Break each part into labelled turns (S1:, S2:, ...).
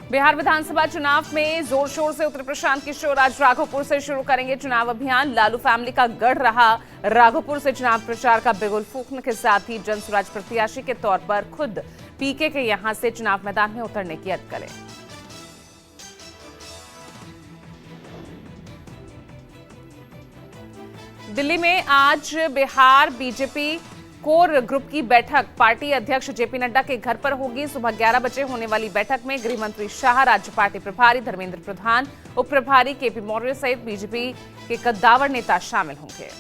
S1: बिहार विधानसभा चुनाव में जोर शोर से उतरे प्रशांत किशोर आज राघोपुर से शुरू करेंगे चुनाव अभियान। लालू फैमिली का गढ़ रहा राघोपुर से चुनाव प्रचार का बिगुल फूंकने के साथ ही जनसुराज प्रत्याशी के तौर पर खुद पीके के यहां से चुनाव मैदान में उतरने की अटकलें। दिल्ली में आज बिहार बीजेपी कोर ग्रुप की बैठक पार्टी अध्यक्ष जेपी नड्डा के घर पर होगी। सुबह 11 बजे होने वाली बैठक में गृह मंत्री शाह, राज्य पार्टी प्रभारी धर्मेंद्र प्रधान, उप प्रभारी केपी मौर्य सहित बीजेपी के कद्दावर नेता शामिल होंगे।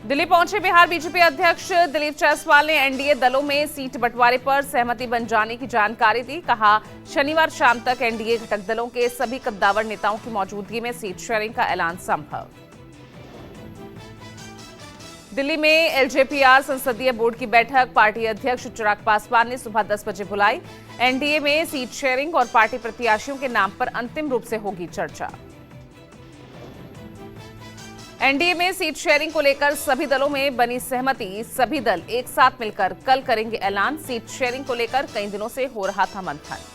S1: दिल्ली पहुंचे बिहार बीजेपी अध्यक्ष दिलीप जायसवाल ने एनडीए दलों में सीट बंटवारे पर सहमति बन जाने की जानकारी दी। कहा, शनिवार शाम तक एनडीए घटक दलों के सभी कद्दावर नेताओं की मौजूदगी में सीट शेयरिंग का ऐलान संभव। दिल्ली में एलजेपीआर संसदीय बोर्ड की बैठक पार्टी अध्यक्ष चिराग पासवान ने सुबह 10 बजे बुलाई। एनडीए में सीट शेयरिंग और पार्टी प्रत्याशियों के नाम पर अंतिम रूप से होगी चर्चा। एनडीए में सीट शेयरिंग को लेकर सभी दलों में बनी सहमति। सभी दल एक साथ मिलकर कल करेंगे ऐलान। सीट शेयरिंग को लेकर कई दिनों से हो रहा था मंथन।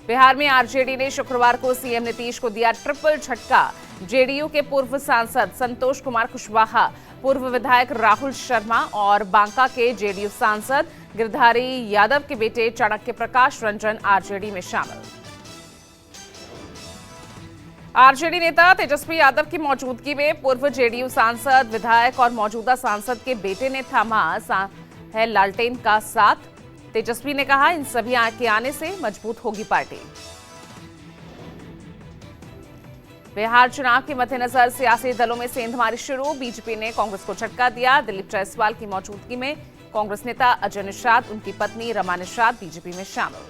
S1: बिहार में आरजेडी ने शुक्रवार को सीएम नीतीश को दिया ट्रिपल झटका। जेडीयू के पूर्व सांसद संतोष कुमार कुशवाहा, पूर्व विधायक राहुल शर्मा और बांका के जेडीयू सांसद गिरधारी यादव के बेटे चाणक्य प्रकाश रंजन आरजेडी में शामिल। आरजेडी नेता तेजस्वी यादव की मौजूदगी में पूर्व जेडीयू सांसद, विधायक और मौजूदा सांसद के बेटे ने थामा है लालटेन का साथ। तेजस्वी ने कहा, इन सभी के आने से मजबूत होगी पार्टी। बिहार चुनाव के मद्देनजर सियासी दलों में सेंधमारी शुरू। बीजेपी ने कांग्रेस को झटका दिया। दिलीप जायसवाल की मौजूदगी में कांग्रेस नेता अजय निषाद, उनकी पत्नी रमा निषाद बीजेपी में शामिल।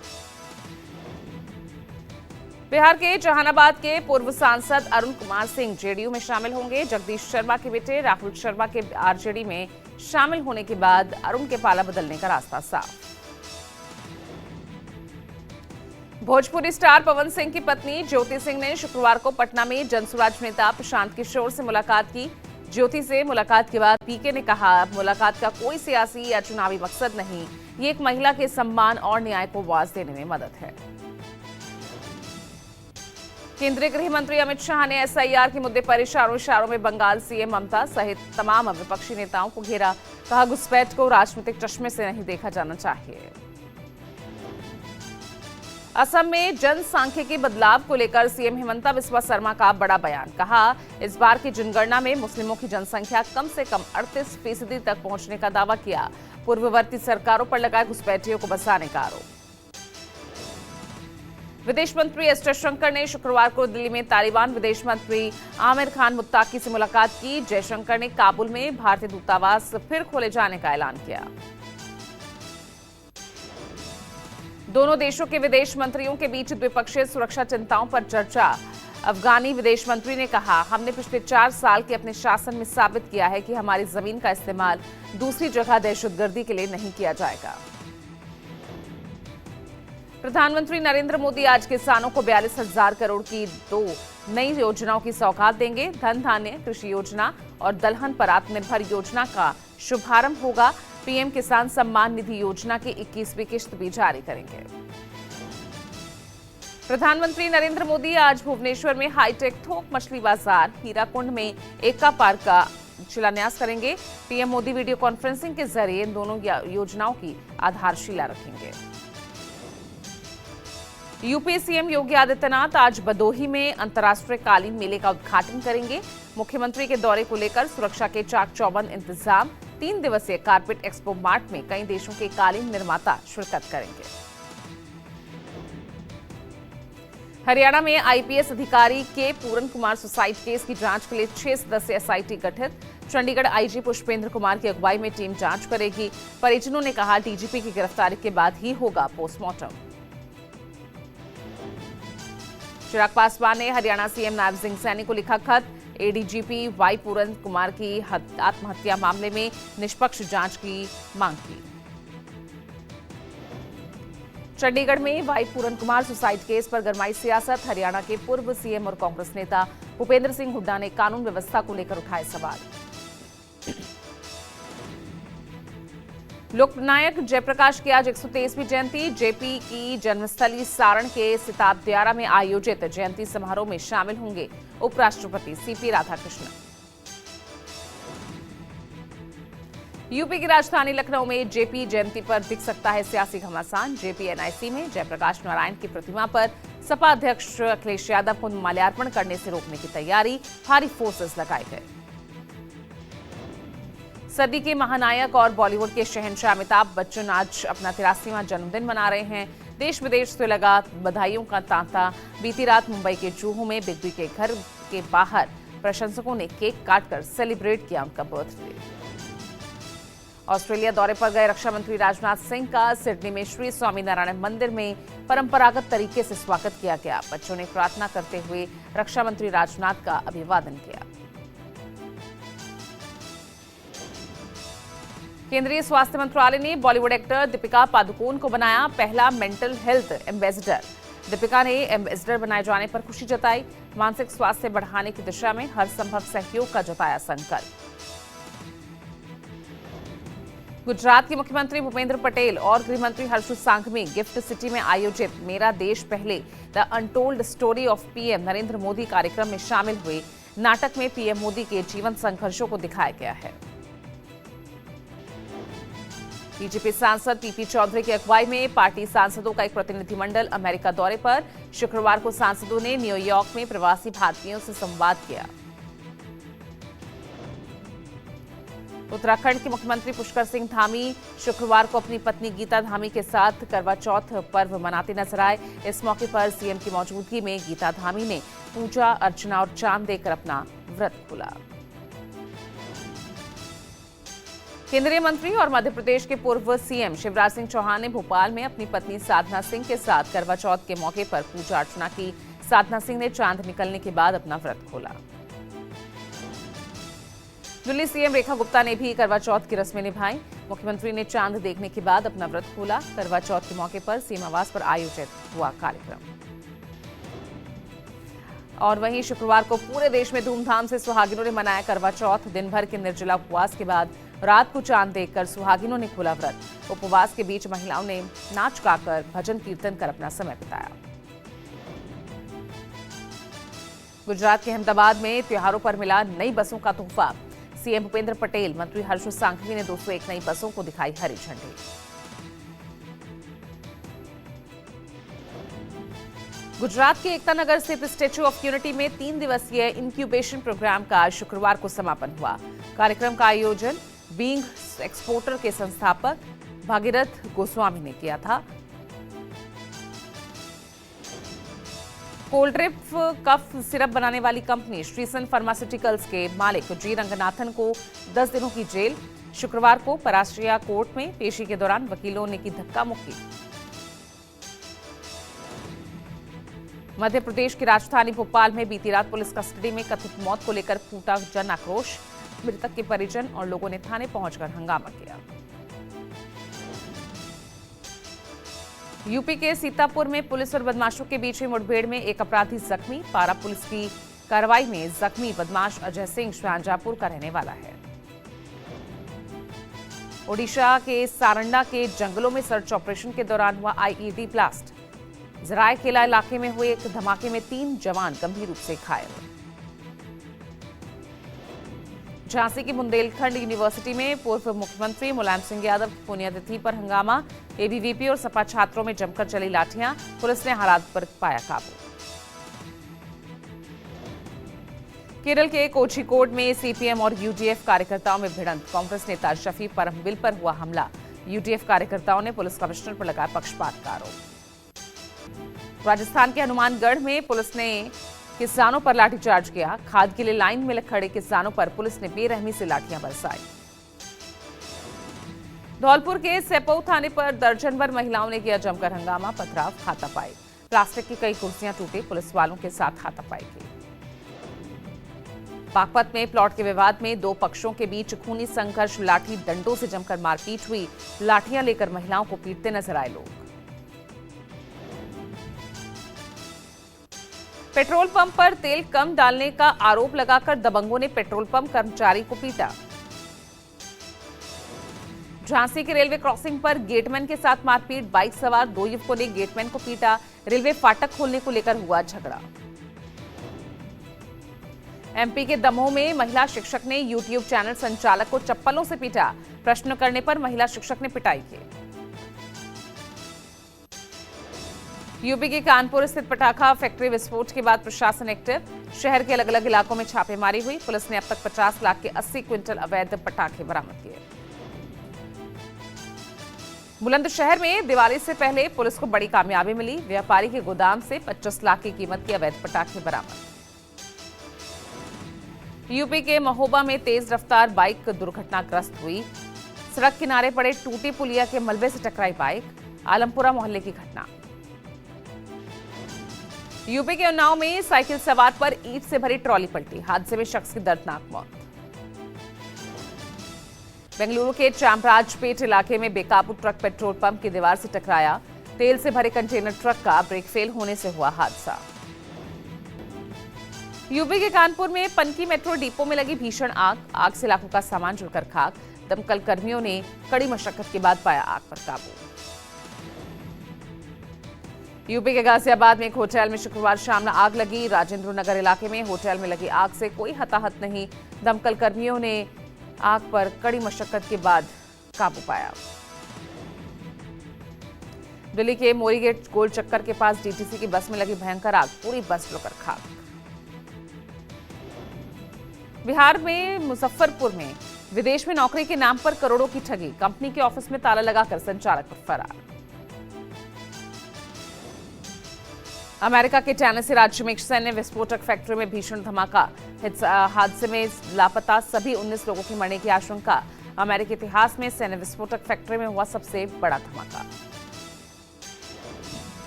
S1: बिहार के जहानाबाद के पूर्व सांसद अरुण कुमार सिंह जेडीयू में शामिल होंगे। जगदीश शर्मा के बेटे राहुल शर्मा के आरजेडी में शामिल होने के बाद अरुण के पाला बदलने का रास्ता साफ। भोजपुरी स्टार पवन सिंह की पत्नी ज्योति सिंह ने शुक्रवार को पटना में जनसुराज नेता प्रशांत किशोर से मुलाकात की। ज्योति से मुलाकात के बाद पीके ने कहा, मुलाकात का कोई सियासी या चुनावी मकसद नहीं, ये एक महिला के सम्मान और न्याय को आवाज देने में मदद है। केंद्रीय गृह मंत्री अमित शाह ने एसआईआर के मुद्दे पर इशारों में बंगाल सीएम ममता सहित तमाम विपक्षी नेताओं को घेरा। कहा, घुसपैठ को राजनीतिक चश्मे से नहीं देखा जाना चाहिए। असम में जनसांख्यिकी बदलाव को लेकर सीएम हिमंता बिस्वा शर्मा का बड़ा बयान। कहा, इस बार की जनगणना में मुस्लिमों की जनसंख्या कम से कम 38% तक पहुंचने का दावा किया। पूर्ववर्ती सरकारों पर लगाए घुसपैठियों को बचाने का आरोप। विदेश मंत्री एस जयशंकर ने शुक्रवार को दिल्ली में तालिबान विदेश मंत्री आमिर खान मुत्ताकी से मुलाकात की। जयशंकर ने काबुल में भारतीय दूतावास फिर खोले जाने का ऐलान किया। दोनों देशों के विदेश मंत्रियों के बीच द्विपक्षीय सुरक्षा चिंताओं पर चर्चा। अफगानी विदेश मंत्री ने कहा, हमने पिछले 4 साल के अपने शासन में साबित किया है कि हमारी जमीन का इस्तेमाल दूसरी जगह दहशतगर्दी के लिए नहीं किया जाएगा। प्रधानमंत्री नरेंद्र मोदी आज किसानों को 42,000 करोड़ की 2 नई योजनाओं की सौगात देंगे। धन धान्य कृषि योजना और दलहन पर आत्मनिर्भर योजना का शुभारंभ होगा। पीएम किसान सम्मान निधि योजना की 21वीं किस्त भी जारी करेंगे। प्रधानमंत्री नरेंद्र मोदी आज भुवनेश्वर में हाईटेक थोक मछली बाजार हीराकुंड में एका पार्क का शिलान्यास करेंगे। पीएम मोदी वीडियो कॉन्फ्रेंसिंग के जरिए इन दोनों योजनाओं की आधारशिला रखेंगे। यूपी सीएम योगी आदित्यनाथ आज भदोही में अंतर्राष्ट्रीय कालीन मेले का उद्घाटन करेंगे। मुख्यमंत्री के दौरे को लेकर सुरक्षा के चाक चौबंद इंतजाम। 3 दिवसीय कारपेट एक्सपो मार्ट में कई देशों के कालीन निर्माता शिरकत करेंगे। हरियाणा में आईपीएस अधिकारी के पूरन कुमार सुसाइड केस की जांच के लिए 6 सदस्यीय एसआईटी गठित। चंडीगढ़ आईजी पुष्पेंद्र कुमार की अगुवाई में टीम जांच करेगी। परिजनों ने कहा, डीजीपी की गिरफ्तारी के बाद ही होगा पोस्टमार्टम। चिराग पासवान ने हरियाणा सीएम नायब सिंह सैनी को लिखा खत। एडीजीपी वाई पूरन कुमार की आत्महत्या मामले में निष्पक्ष जांच की मांग की। चंडीगढ़ में वाई पूरन कुमार सुसाइड केस पर गरमाई सियासत। हरियाणा के पूर्व सीएम और कांग्रेस नेता भूपेंद्र सिंह हुड्डा ने कानून व्यवस्था को लेकर उठाए सवाल। लोकनायक जयप्रकाश की आज 123वीं जयंती। जेपी की जन्मस्थली सारण के सिताब दियारा में आयोजित जयंती समारोह में शामिल होंगे उपराष्ट्रपति सीपी राधाकृष्णन। यूपी की राजधानी लखनऊ में जेपी जयंती पर दिख सकता है सियासी घमासान। जेपी एनआईसी में जयप्रकाश नारायण की प्रतिमा पर सपा अध्यक्ष अखिलेश यादव को माल्यार्पण करने से रोकने की तैयारी, भारी फोर्सेस लगाए गए। सदी के महानायक और बॉलीवुड के शहंशाह अमिताभ बच्चन आज अपना 83वां जन्मदिन मना रहे हैं। देश विदेश से लगा बधाइयों का तांता। बीती रात मुंबई के जुहू में बिग बी के घर के बाहर प्रशंसकों ने केक काटकर सेलिब्रेट किया उनका बर्थडे। ऑस्ट्रेलिया दौरे पर गए रक्षा मंत्री राजनाथ सिंह का सिडनी में श्री स्वामीनारायण मंदिर में परंपरागत तरीके से स्वागत किया गया। बच्चों ने प्रार्थना करते हुए रक्षा मंत्री राजनाथ का अभिवादन किया। केंद्रीय स्वास्थ्य मंत्रालय ने बॉलीवुड एक्टर दीपिका पादुकोण को बनाया पहला मेंटल हेल्थ एम्बेसडर। दीपिका ने एम्बेसडर बनाए जाने पर खुशी जताई। मानसिक स्वास्थ्य बढ़ाने की दिशा में हर संभव सहयोग का जताया संकल्प। गुजरात के मुख्यमंत्री भूपेंद्र पटेल और गृह मंत्री हर्ष सांघवी गिफ्ट सिटी में आयोजित मेरा देश पहले the untold story of PM Narendra Modi कार्यक्रम में शामिल हुए। नाटक में पीएम मोदी के जीवन संघर्षों को दिखाया गया है। बीजेपी सांसद पीपी चौधरी की अगुवाई में पार्टी सांसदों का एक प्रतिनिधिमंडल अमेरिका दौरे पर। शुक्रवार को सांसदों ने न्यूयॉर्क में प्रवासी भारतीयों से संवाद किया। उत्तराखंड के मुख्यमंत्री पुष्कर सिंह धामी शुक्रवार को अपनी पत्नी गीता धामी के साथ करवा चौथ पर्व मनाते नजर आए। इस मौके पर सीएम की मौजूदगी में गीता धामी ने पूजा अर्चना और चांद देकर अपना व्रत खोला। केंद्रीय मंत्री और मध्य प्रदेश के पूर्व सीएम शिवराज सिंह चौहान ने भोपाल में अपनी पत्नी साधना सिंह के साथ करवा चौथ के मौके पर पूजा अर्चना की। साधना सिंह ने चांद निकलने के बाद अपना व्रत खोला। दिल्ली सीएम रेखा गुप्ता ने भी करवा चौथ की रस्में निभाई। मुख्यमंत्री ने चांद देखने के बाद अपना व्रत खोला। करवा चौथ के मौके पर सीएम आवास पर आयोजित हुआ कार्यक्रम। और वहीं शुक्रवार को पूरे देश में धूमधाम से सुहागिनों ने मनाया करवा चौथ। दिन भर के निर्जला उपवास के बाद रात को चांद देखकर सुहागिनों ने खोला व्रत। उपवास के बीच महिलाओं ने नाच गाकर भजन कीर्तन कर अपना समय बिताया। गुजरात के अहमदाबाद में त्योहारों पर मिला नई बसों का तोहफा। सीएम भूपेंद्र पटेल, मंत्री हर्ष सांघवी ने 201 नई बसों को दिखाई हरी झंडी। गुजरात के एकता नगर स्थित स्टैच्यू ऑफ यूनिटी में 3 दिवसीय इंक्यूबेशन प्रोग्राम का शुक्रवार को समापन हुआ। कार्यक्रम का आयोजन बीइंग एक्सपोर्टर के संस्थापक भागीरथ गोस्वामी ने किया था। कोल्ड्रिप कफ सिरप बनाने वाली कंपनी श्रीसन फार्मास्यूटिकल्स के मालिक जी रंगनाथन को 10 दिनों की जेल। शुक्रवार को परास्ट्रिया कोर्ट में पेशी के दौरान वकीलों ने की धक्का मुक्की। मध्य प्रदेश की राजधानी भोपाल में बीती रात पुलिस कस्टडी में कथित मौत को लेकर फूटा जन आक्रोश। मृतक के परिजन और लोगों ने थाने पहुंचकर हंगामा किया। यूपी के सीतापुर में पुलिस और बदमाशों के बीच हुई मुठभेड़ में एक अपराधी जख्मी। पारा पुलिस की कार्रवाई में जख्मी बदमाश अजय सिंह शाहजहांपुर का रहने वाला है। ओडिशा के सारंडा के जंगलों में सर्च ऑपरेशन के दौरान हुआ आईईडी ब्लास्ट। जरायकेला इलाके में हुए एक धमाके में 3 जवान गंभीर रूप से घायल। झांसी की बुंदेलखंड यूनिवर्सिटी में पूर्व मुख्यमंत्री मुलायम सिंह यादव की पुण्यतिथि पर हंगामा। एबीवीपी और सपा छात्रों में जमकर चली लाठियां। पुलिस ने हालात पर पाया काबू। केरल के कोझिकोड में सीपीएम और यूडीएफ कार्यकर्ताओं में भिड़ंत। कांग्रेस नेता शफी परमबिल पर हुआ हमला। यूडीएफ कार्यकर्ताओं ने पुलिस कमिश्नर पर लगाया पक्षपात का आरोप। राजस्थान के हनुमानगढ़ में पुलिस ने किसानों पर लाठीचार्ज किया। खाद के लिए लाइन में खड़े किसानों पर पुलिस ने बेरहमी से लाठियां बरसाई। धौलपुर के सेपऊ थाने पर दर्जन भर महिलाओं ने किया जमकर हंगामा, पथराव, हाथापाई। प्लास्टिक की कई कुर्सियां टूटी। पुलिस वालों के साथ हाथापाई की। बागपत में प्लॉट के विवाद में 2 पक्षों के बीच खूनी संघर्ष, लाठी डंडों से जमकर मारपीट हुई। लाठियां लेकर महिलाओं को पीटते नजर आए लोग। पेट्रोल पंप पर तेल कम डालने का आरोप लगाकर दबंगों ने पेट्रोल पंप कर्मचारी को पीटा। झांसी के रेलवे क्रॉसिंग पर गेटमैन के साथ मारपीट, बाइक सवार 2 युवकों ने गेटमैन को पीटा, रेलवे फाटक खोलने को लेकर हुआ झगड़ा। एमपी के दमोह में महिला शिक्षक ने यूट्यूब चैनल संचालक को चप्पलों से पीटा, प्रश्न करने पर महिला शिक्षक ने पिटाई की। यूपी के कानपुर स्थित पटाखा फैक्ट्री विस्फोट के बाद प्रशासन एक्टिव, शहर के अलग अलग इलाकों में छापेमारी हुई, पुलिस ने अब तक 50 लाख के 80 क्विंटल अवैध पटाखे बरामद किए। बुलंदशहर में दिवाली से पहले पुलिस को बड़ी कामयाबी मिली, व्यापारी के गोदाम से 25 लाख की कीमत के अवैध पटाखे बरामद। यूपी के महोबा में तेज रफ्तार बाइक दुर्घटनाग्रस्त हुई, सड़क किनारे पड़े टूटी पुलिया के मलबे से टकराई बाइक, आलमपुरा मोहल्ले की घटना। यूपी के उन्नाव में साइकिल सवार पर ईंट से भरी ट्रॉली पलटी, हादसे में शख्स की दर्दनाक मौत। बेंगलुरु के चामराजपेट इलाके में बेकाबू ट्रक पेट्रोल पंप की दीवार से टकराया, तेल से भरे कंटेनर ट्रक का ब्रेक फेल होने से हुआ हादसा। यूपी के कानपुर में पनकी मेट्रो डिपो में लगी भीषण आग से लाखों का सामान जलकर खाक, दमकल कर्मियों ने कड़ी मशक्कत के बाद पाया आग पर काबू। यूपी के गाजियाबाद में एक होटल में शुक्रवार शाम आग लगी, राजेंद्र नगर इलाके में होटल में लगी आग से कोई हताहत नहीं, दमकल कर्मियों ने आग पर कड़ी मशक्कत के बाद काबू पाया। दिल्ली के मोरीगेट गोल चक्कर के पास डीटीसी की बस में लगी भयंकर आग, पूरी बस जलकर खाक। बिहार में मुजफ्फरपुर में विदेश में नौकरी के नाम पर करोड़ों की ठगी, कंपनी के ऑफिस में ताला लगाकर संचालक फरार। अमेरिका के टेनेसी राज्य में एक सैन्य विस्फोटक फैक्ट्री में भीषण धमाका, हादसे में लापता सभी 19 लोगों की मरने की आशंका। अमेरिकी इतिहास में सैन्य विस्फोटक फैक्ट्री में हुआ सबसे बड़ा धमाका।